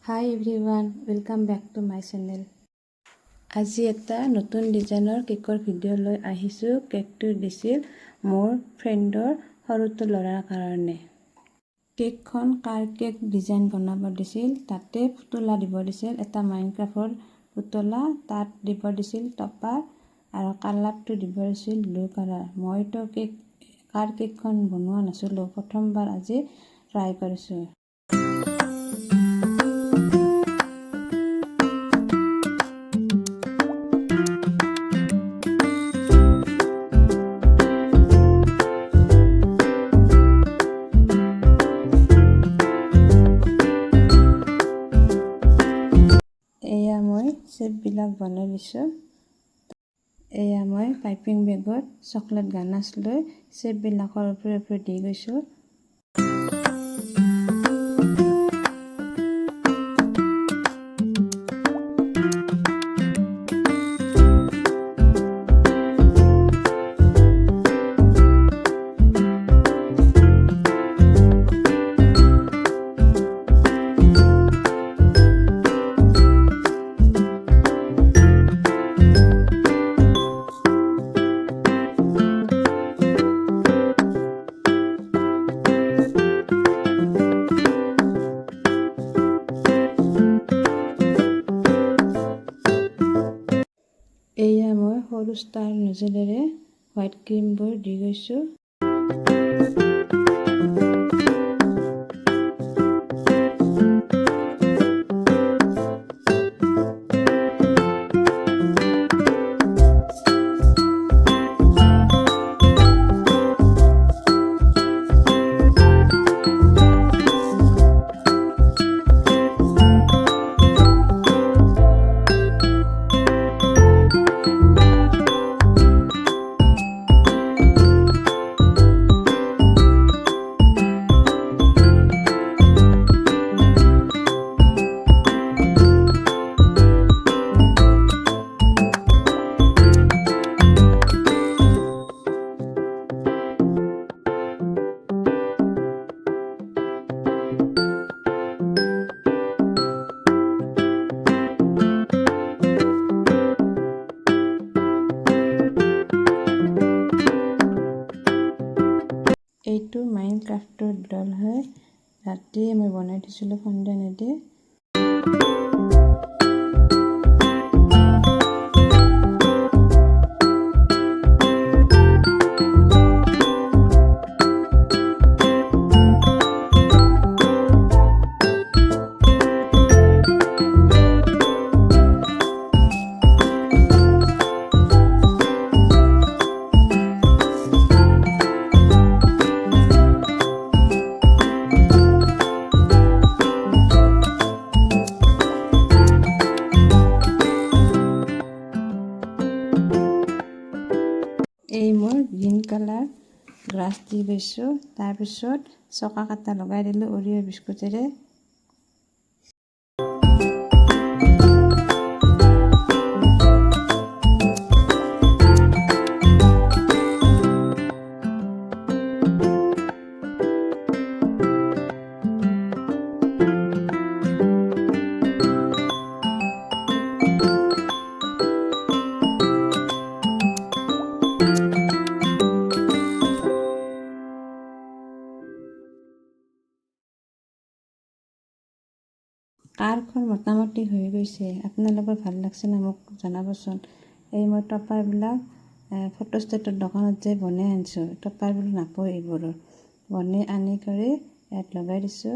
Hi everyone, welcome back to my channel. আজি এটা নতুন ডিজাইনৰ কেকৰ ভিডিঅ' লৈ আহিছোঁ। কেকটো দিছিল মোৰ ফ্ৰেণ্ডৰ সৰুটো ল'ৰাৰ কাৰণে। কেকখন কাৰ কেক ডিজাইন বনাব দিছিল, তাতে পুতলা দিব দিছিল, এটা মাইনক্ৰাফ্টৰ পুতলা, তাত দিব দিছিল টপাৰ আৰু কালাৰটো দিব দিছিল ব্লু কালাৰ। মইতো কাৰ কেকখন বনোৱা নাছিলোঁ, প্ৰথমবাৰ আজি ট্ৰাই কৰিছোঁ। এয়া মই চেপবিলাক বনাই দিছোঁ। এয়া মই পাইপিং বেগত চকলেট গানাছ লৈ চেপবিলাকৰ ওপৰে দি গৈছোঁ। এয়া মই সৰু ষ্টাৰ নজলেৰে হোৱাইট ক্ৰীমবোৰ দি গৈছোঁ। এইটো মাইনক্ৰাফ্টৰ দল হয়, ৰাতিয়ে মই বনাই দিছিলোঁ ফণ্ডেনেদি। এই মই গ্ৰীণ কালাৰ গ্ৰাছ দি গৈছোঁ, তাৰপিছত চকা কাটা লগাই দিলোঁ অৰিঅ' বিস্কুটেৰে। কাৰখন মোটামুটি হৈ গৈছে, আপোনালোকৰ ভাল লাগছে না মোক জনাবচোন। এই মই টপাৰবিলাক ফটোষ্টেটৰ দোকানত যে বনাই আনিছোঁ, টপাৰবিলাক নাপায় এইবোৰৰ। বনাই আনি কৰি ইয়াত লগাই দিছোঁ।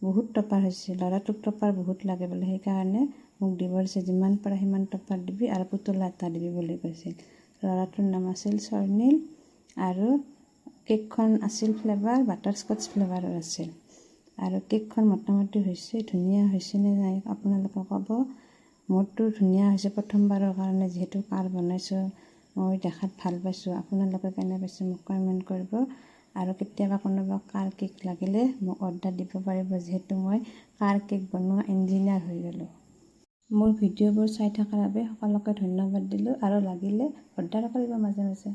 বহুত টপাৰ হৈছে, ল'ৰাটোক টপাৰ বহুত লাগে বোলে, সেইকাৰণে মোক দিব দিছে, যিমান পাৰে সিমান টপাৰ দিবি আৰু পুতলা এটা দিবি বুলি কৈছিল। ল'ৰাটোৰ নাম আছিল স্বৰ্ণিল আৰু কেকখন আছিল ফ্লেভাৰ বাটাৰস্কচ ফ্লেভাৰৰ আছিল। আৰু কেকখন মোটামুটি হৈছে, ধুনীয়া হৈছে নে নাই আপোনালোকে ক'ব। মোৰতো ধুনীয়া হৈছে, প্ৰথমবাৰৰ কাৰণে যিহেতু কাৰ বনাইছোঁ, মই দেখাত ভাল পাইছোঁ। আপোনালোকে কেনে পাইছে মোক কমেণ্ট কৰিব। আৰু কেতিয়াবা কোনোবা কাৰ কেক লাগিলে মোক অৰ্ডাৰ দিব পাৰিব, যিহেতু মই কাৰ কেক বনোৱা ইঞ্জিনিয়াৰ হৈ গ'লোঁ। মোৰ ভিডিঅ'বোৰ চাই থকাৰ বাবে সকলোকে ধন্যবাদ দিলোঁ, আৰু লাগিলে অৰ্ডাৰ কৰিব মাজে মাজে।